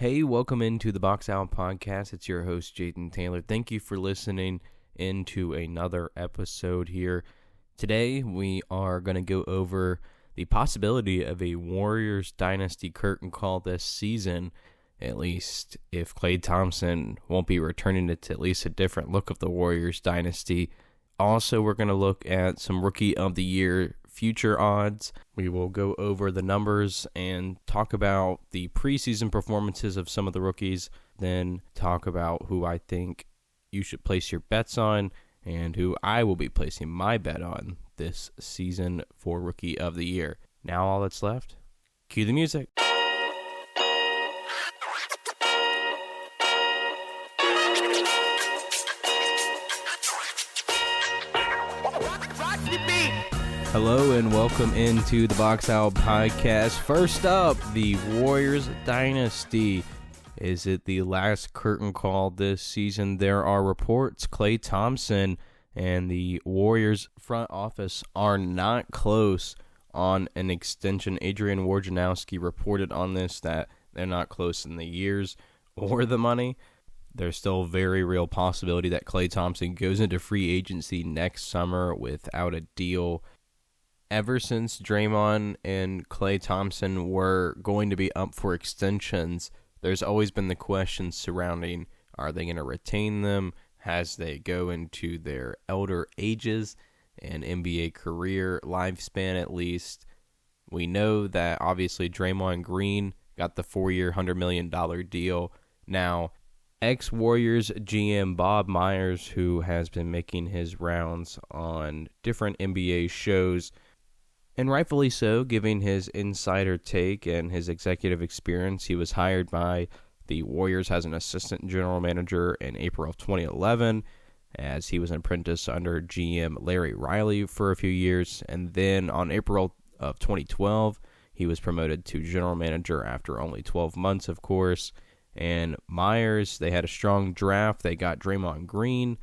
Hey, welcome into the Box Out Podcast. It's your host, Jayden Taylor. Thank you for listening into another episode here. Today, we are going to go over the possibility of a Warriors Dynasty curtain call this season, at least if Klay Thompson won't be returning it to at least a different look of the Warriors Dynasty. Also, we're going to look at some Rookie of the Year future odds. We will go over the numbers and talk about the preseason performances of some of the rookies, then talk about who I think you should place your bets on and who I will be placing my bet on this season for Rookie of the Year. Now all that's left, cue the music. Hello and welcome into the Box Out Podcast. First up, the Warriors Dynasty. Is it the last curtain call this season? There are reports Klay Thompson and the Warriors front office are not close on an extension. Adrian Wojnarowski reported on this that they're not close in the years or the money. There's still a very real possibility that Klay Thompson goes into free agency next summer without a deal. Ever since Draymond and Klay Thompson were going to be up for extensions, there's always been the question surrounding, are they going to retain them as they go into their elder ages and NBA career lifespan at least? We know that obviously Draymond Green got the 4-year, $100 million deal. Now, ex-Warriors GM Bob Myers, who has been making his rounds on different NBA shows, and rightfully so, giving his insider take and his executive experience. He was hired by the Warriors as an assistant general manager in April of 2011, as he was an apprentice under GM Larry Riley for a few years. And then on April of 2012, he was promoted to general manager after only 12 months, of course. And Myers, they had a strong draft. They got Draymond Green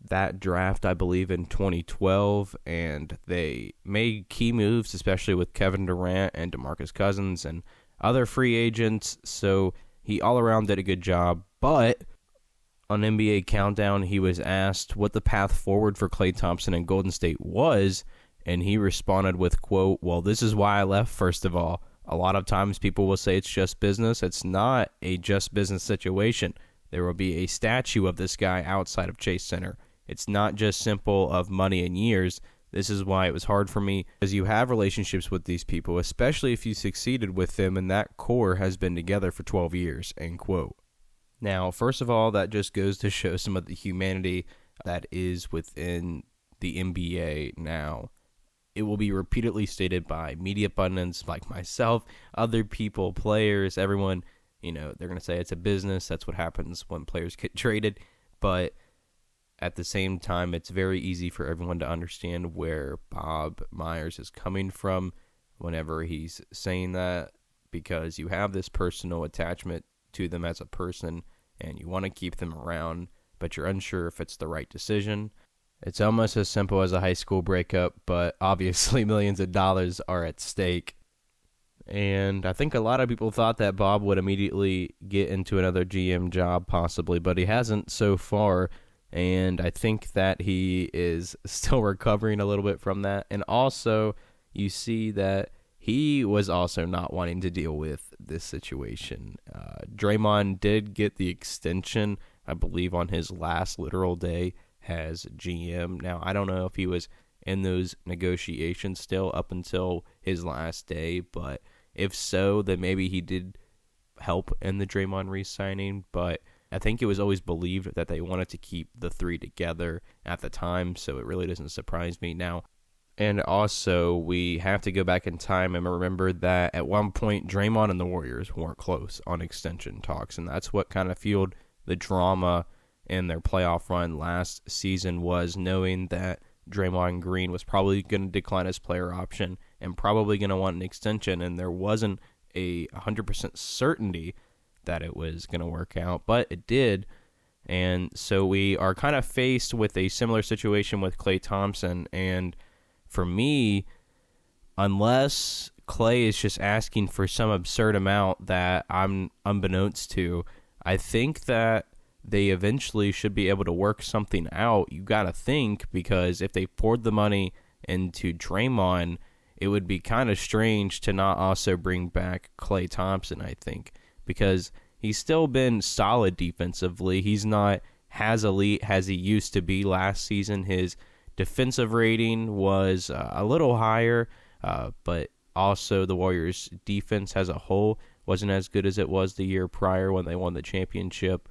that draft, I believe, in 2012, and they made key moves, especially with Kevin Durant and DeMarcus Cousins and other free agents, so he all around did a good job. But on NBA Countdown, he was asked what the path forward for Klay Thompson and Golden State was, and he responded with, quote, "Well, this is why I left, first of all. A lot of times people will say it's just business. It's not a just business situation. There will be a statue of this guy outside of Chase Center. It's not just simple of money and years. This is why it was hard for me, because you have relationships with these people, especially if you succeeded with them, and that core has been together for 12 years, end quote. Now, first of all, that just goes to show some of the humanity that is within the NBA now. It will be repeatedly stated by media pundits like myself, other people, players, everyone, they're going to say it's a business. That's what happens when players get traded. But at the same time, it's very easy for everyone to understand where Bob Myers is coming from whenever he's saying that, because you have this personal attachment to them as a person and you want to keep them around, but you're unsure if it's the right decision. It's almost as simple as a high school breakup, but obviously millions of dollars are at stake. And I think a lot of people thought that Bob would immediately get into another GM job possibly, but he hasn't so far. And I think that he is still recovering a little bit from that. And also, you see that he was also not wanting to deal with this situation. Draymond did get the extension, I believe, on his last literal day as GM. Now, I don't know if he was in those negotiations still up until his last day, but if so, then maybe he did help in the Draymond re-signing, but I think it was always believed that they wanted to keep the three together at the time, so it really doesn't surprise me now. And also, we have to go back in time and remember that at one point, Draymond and the Warriors weren't close on extension talks, and that's what kind of fueled the drama in their playoff run last season, was knowing that Draymond Green was probably going to decline his player option and probably going to want an extension, and there wasn't a 100% certainty that it was going to work out, but it did. And so we are kind of faced with a similar situation with Klay Thompson. And for me, unless Klay is just asking for some absurd amount that I'm unbeknownst to. I think that they eventually should be able to work something out. You got to think, because if they poured the money into Draymond, it would be kind of strange to not also bring back Klay Thompson, I think, because he's still been solid defensively. He's not as elite as he used to be last season. His defensive rating was a little higher, but also the Warriors' defense as a whole wasn't as good as it was the year prior when they won the championship.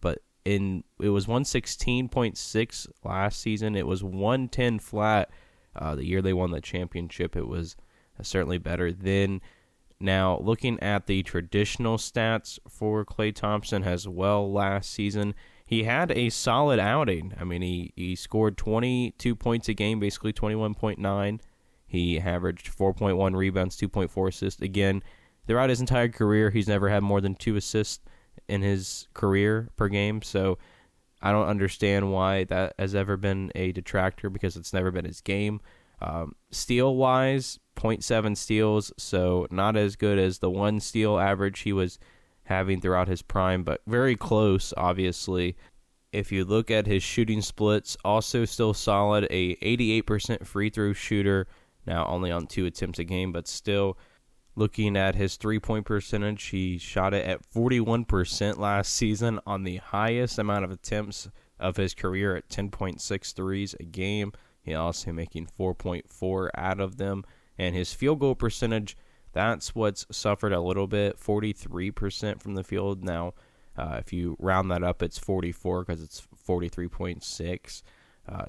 But it was 116.6 last season. It was 110 flat the year they won the championship. It was certainly better then. Now, looking at the traditional stats for Klay Thompson as well last season, he had a solid outing. I mean, he scored 22 points a game, basically 21.9. He averaged 4.1 rebounds, 2.4 assists. Again, throughout his entire career, he's never had more than 2 assists in his career per game. So I don't understand why that has ever been a detractor, because it's never been his game. Steal-wise, 0.7 steals, so not as good as the 1 steal average he was having throughout his prime, but very close, obviously. If you look at his shooting splits, also still solid, a 88% free throw shooter, now only on 2 attempts a game, but still. Looking at his three-point percentage, he shot it at 41% last season on the highest amount of attempts of his career at 10.6 threes a game. He also making 4.4 out of them. And his field goal percentage, that's what's suffered a little bit, 43% from the field. Now, if you round that up, it's 44 because it's 43.6,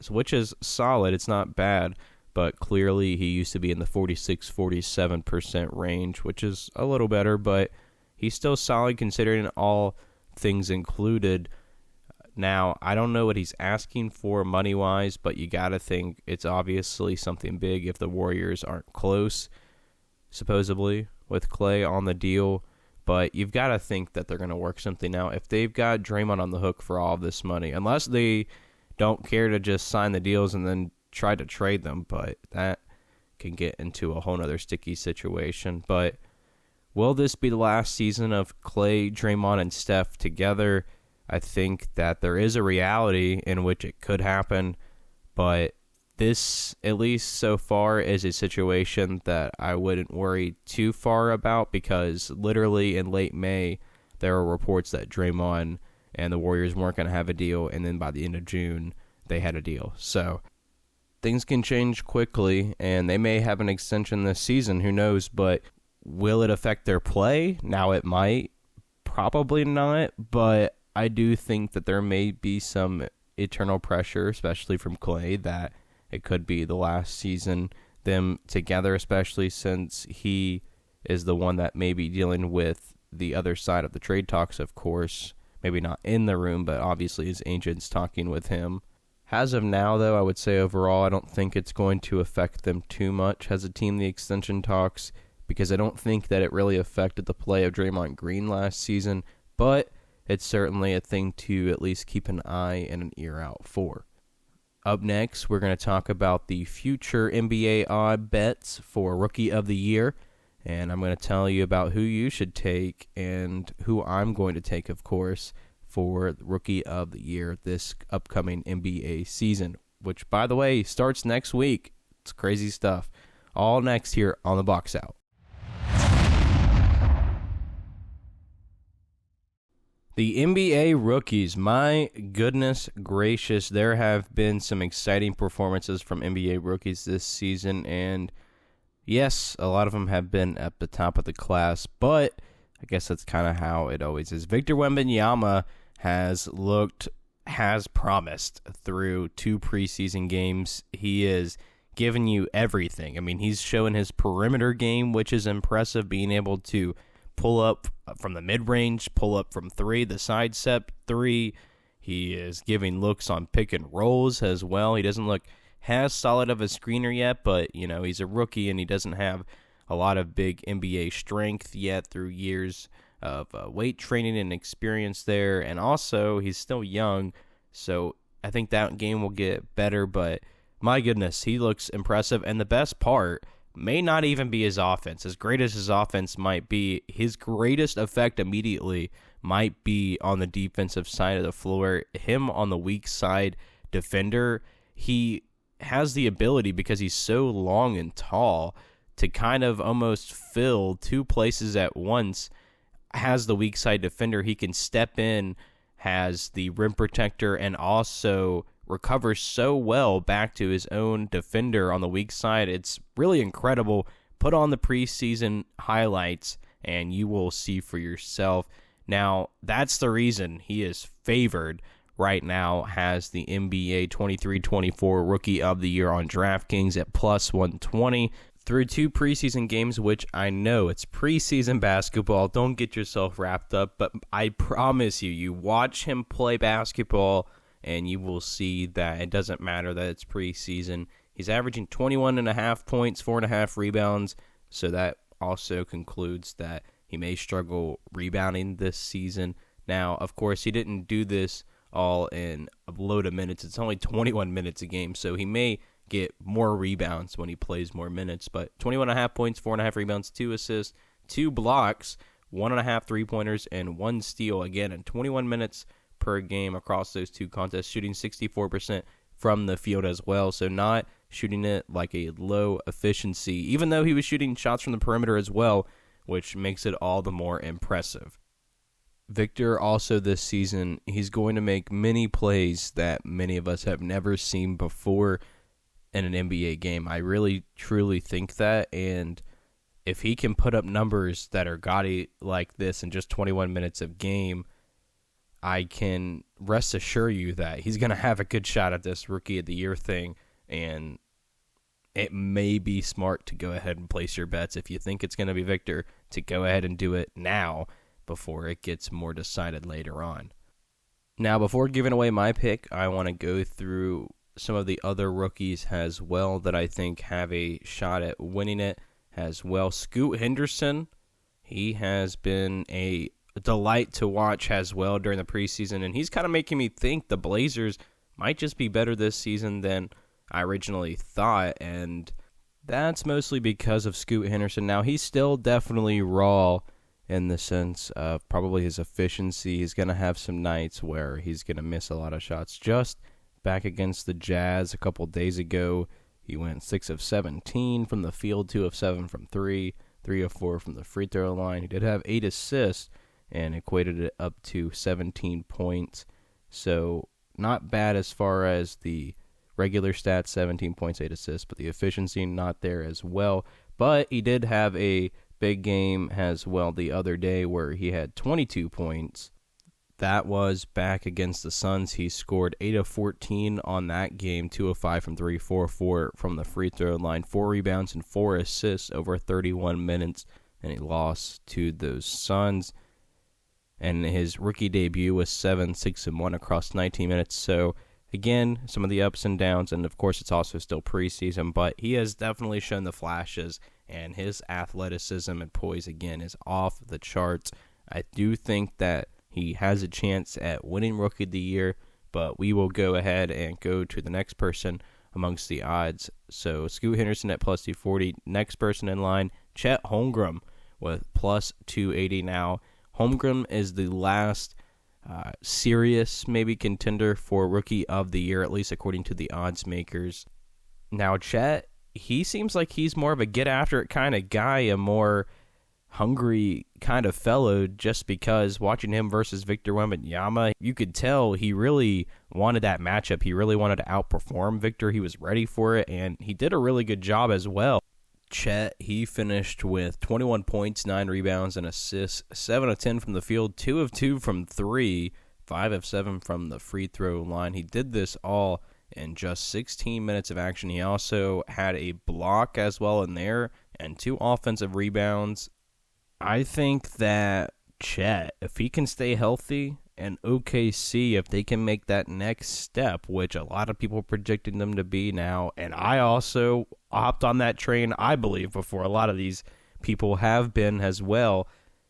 which is solid. It's not bad. But clearly he used to be in the 46-47% range, which is a little better, but he's still solid considering all things included. Now, I don't know what he's asking for money-wise, but you got to think it's obviously something big if the Warriors aren't close, supposedly, with Klay on the deal. But you've got to think that they're going to work something out. If they've got Draymond on the hook for all of this money, unless they don't care to just sign the deals and then try to trade them, but that can get into a whole nother sticky situation. But will this be the last season of Klay, Draymond, and Steph together? I think that there is a reality in which it could happen, but this, at least so far, is a situation that I wouldn't worry too far about, because literally in late May, there were reports that Draymond and the Warriors weren't going to have a deal, and then by the end of June, they had a deal. So things can change quickly, and they may have an extension this season. Who knows? But will it affect their play? Now it might. Probably not. But I do think that there may be some eternal pressure, especially from Klay, that it could be the last season them together, especially since he is the one that may be dealing with the other side of the trade talks, of course. Maybe not in the room, but obviously his agent's talking with him. As of now, though, I would say overall, I don't think it's going to affect them too much as a team, the extension talks, because I don't think that it really affected the play of Draymond Green last season, but it's certainly a thing to at least keep an eye and an ear out for. Up next, we're going to talk about the future NBA odd bets for Rookie of the Year, and I'm going to tell you about who you should take and who I'm going to take, of course, for Rookie of the Year this upcoming NBA season, which, by the way, starts next week. It's crazy stuff. All next here on the Box Out. The NBA rookies, my goodness gracious, there have been some exciting performances from NBA rookies this season, and yes, a lot of them have been at the top of the class, but I guess that's kind of how it always is. Victor Wembanyama has promised through 2 preseason games. He is giving you everything. I mean, he's showing his perimeter game, which is impressive, being able to pull up from the mid-range, pull up from 3, the side step 3. He is giving looks on pick and rolls as well. He doesn't look as solid of a screener yet, but, you know, he's a rookie and he doesn't have a lot of big NBA strength yet through years of weight training and experience there, and also he's still young, so I think that game will get better, but my goodness, he looks impressive, and the best part, may not even be his offense. As great as his offense might be, his greatest effect immediately might be on the defensive side of the floor. Him on the weak side defender, he has the ability, because he's so long and tall, to kind of almost fill two places at once. Has the weak side defender, he can step in, has the rim protector, and also recovers so well back to his own defender on the weak side. It's really incredible. Put on the preseason highlights and you will see for yourself. Now, that's the reason he is favored right now, has the NBA 23-24 Rookie of the Year on DraftKings at plus 120 through 2 preseason games, which I know it's preseason basketball. Don't get yourself wrapped up, but I promise you watch him play basketball and you will see that it doesn't matter that it's preseason. He's averaging 21.5 points, 4.5 rebounds, so that also concludes that he may struggle rebounding this season. Now, of course, he didn't do this all in a load of minutes. It's only 21 minutes a game, so he may get more rebounds when he plays more minutes. But 21.5 points, 4.5 rebounds, 2 assists, 2 blocks, 1.5 three-pointers, and 1 steal. Again, in 21 minutes per game across those 2 contests, shooting 64% from the field as well. So not shooting it like a low efficiency, even though he was shooting shots from the perimeter as well, which makes it all the more impressive. Victor also this season, he's going to make many plays that many of us have never seen before in an NBA game. I really, truly think that, and if he can put up numbers that are gaudy like this in just 21 minutes of game, I can rest assure you that he's going to have a good shot at this Rookie of the Year thing, and it may be smart to go ahead and place your bets if you think it's going to be Victor, to go ahead and do it now before it gets more decided later on. Now, before giving away my pick, I want to go through some of the other rookies as well that I think have a shot at winning it as well. Scoot Henderson, he has been a delight to watch as well during the preseason, and he's kind of making me think the Blazers might just be better this season than I originally thought, and that's mostly because of Scoot Henderson. Now, he's still definitely raw in the sense of probably his efficiency. He's going to have some nights where he's going to miss a lot of shots. Just back against the Jazz a couple days ago, he went 6 of 17 from the field, 2 of 7 from 3, 3 of 4 from the free throw line. He did have 8 assists and equated it up to 17 points. So not bad as far as the regular stats, 17 points, 8 assists, but the efficiency not there as well. But he did have a big game as well the other day where he had 22 points. That was back against the Suns. He scored 8 of 14 on that game, 2 of 5 from 3, 4 of 4 from the free throw line, 4 rebounds and 4 assists over 31 minutes, and he lost to those Suns. And his rookie debut was 7, 6, and 1 across 19 minutes. So, again, some of the ups and downs, and of course it's also still preseason, but he has definitely shown the flashes, and his athleticism and poise, again, is off the charts. I do think that he has a chance at winning Rookie of the Year, but we will go ahead and go to the next person amongst the odds. So Scoot Henderson at plus 240. Next person in line, Chet Holmgren with plus 280 now. Holmgren is the last serious maybe contender for Rookie of the Year, at least according to the odds makers. Now, Chet, he seems like he's more of a get-after-it kind of guy, a more hungry kind of fellow, just because watching him versus Victor Wembanyama, you could tell he really wanted that matchup. He really wanted to outperform Victor. He was ready for it, and he did a really good job as well. Chet, he finished with 21 points, 9 rebounds, and assists, 7 of 10 from the field, 2 of 2 from 3, 5 of 7 from the free throw line. He did this all in just 16 minutes of action. He also had a block as well in there and 2 offensive rebounds. I think that Chet, if he can stay healthy, and OKC, if they can make that next step, which a lot of people are predicting them to be now, and I also hopped on that train, I believe, before a lot of these people have been as well,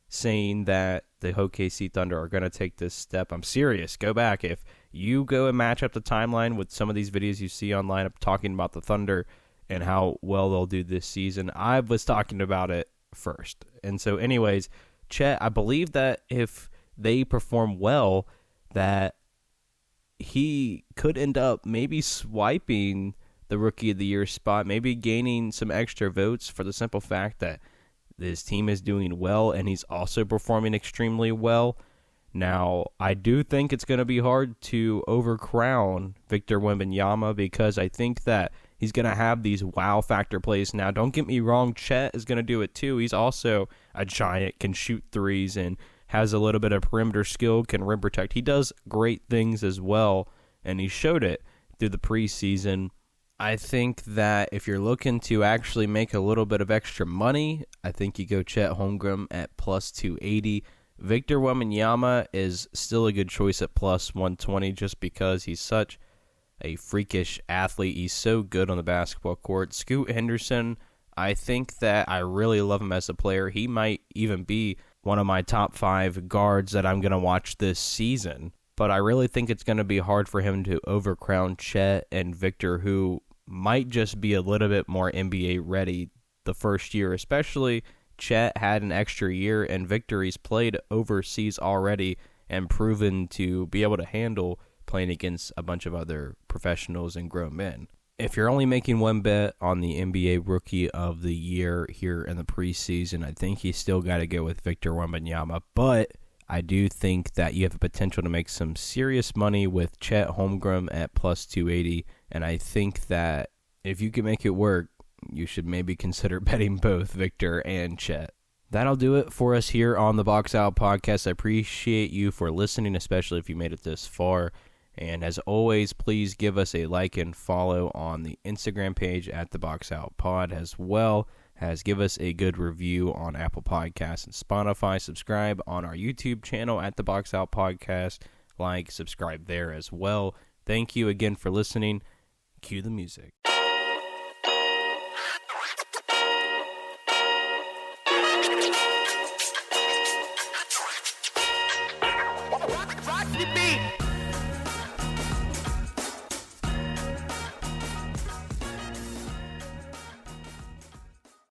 saying that the OKC Thunder are going to take this step. I'm serious. Go back. If you go and match up the timeline with some of these videos you see online talking about the Thunder, and how well they'll do this season. I was talking about it first. And so anyways, Chet, I believe that if they perform well, that he could end up maybe swiping the Rookie of the Year spot, maybe gaining some extra votes for the simple fact that this team is doing well and he's also performing extremely well. Now, I do think it's going to be hard to overcrown Victor Wembanyama because I think that he's going to have these wow factor plays. Now, don't get me wrong, Chet is going to do it too. He's also a giant, can shoot threes, and has a little bit of perimeter skill, can rim protect. He does great things as well, and he showed it through the preseason. I think that if you're looking to actually make a little bit of extra money, I think you go Chet Holmgren at plus 280. Victor Wembanyama is still a good choice at plus 120 just because he's such a freakish athlete. He's so good on the basketball court. Scoot Henderson, I think that I really love him as a player. He might even be one of my top 5 guards that I'm going to watch this season. But I really think it's going to be hard for him to overcrown Chet and Victor, who might just be a little bit more NBA ready the first year, especially Chet had an extra year, and Victor, he's played overseas already and proven to be able to handle playing against a bunch of other professionals and grown men. If you're only making one bet on the NBA Rookie of the Year here in the preseason, I think you still got to go with Victor Wembanyama, but I do think that you have the potential to make some serious money with Chet Holmgren at plus 280, and I think that if you can make it work, you should maybe consider betting both Victor and Chet. That'll do it for us here on the Box Out Podcast. I appreciate you for listening, especially if you made it this far. And as always, please give us a like and follow on the Instagram page at the Box Out Pod, as well as give us a good review on Apple Podcasts and Spotify. Subscribe on our YouTube channel at the Box Out Podcast. Like, subscribe there as well. Thank you again for listening. Cue the music.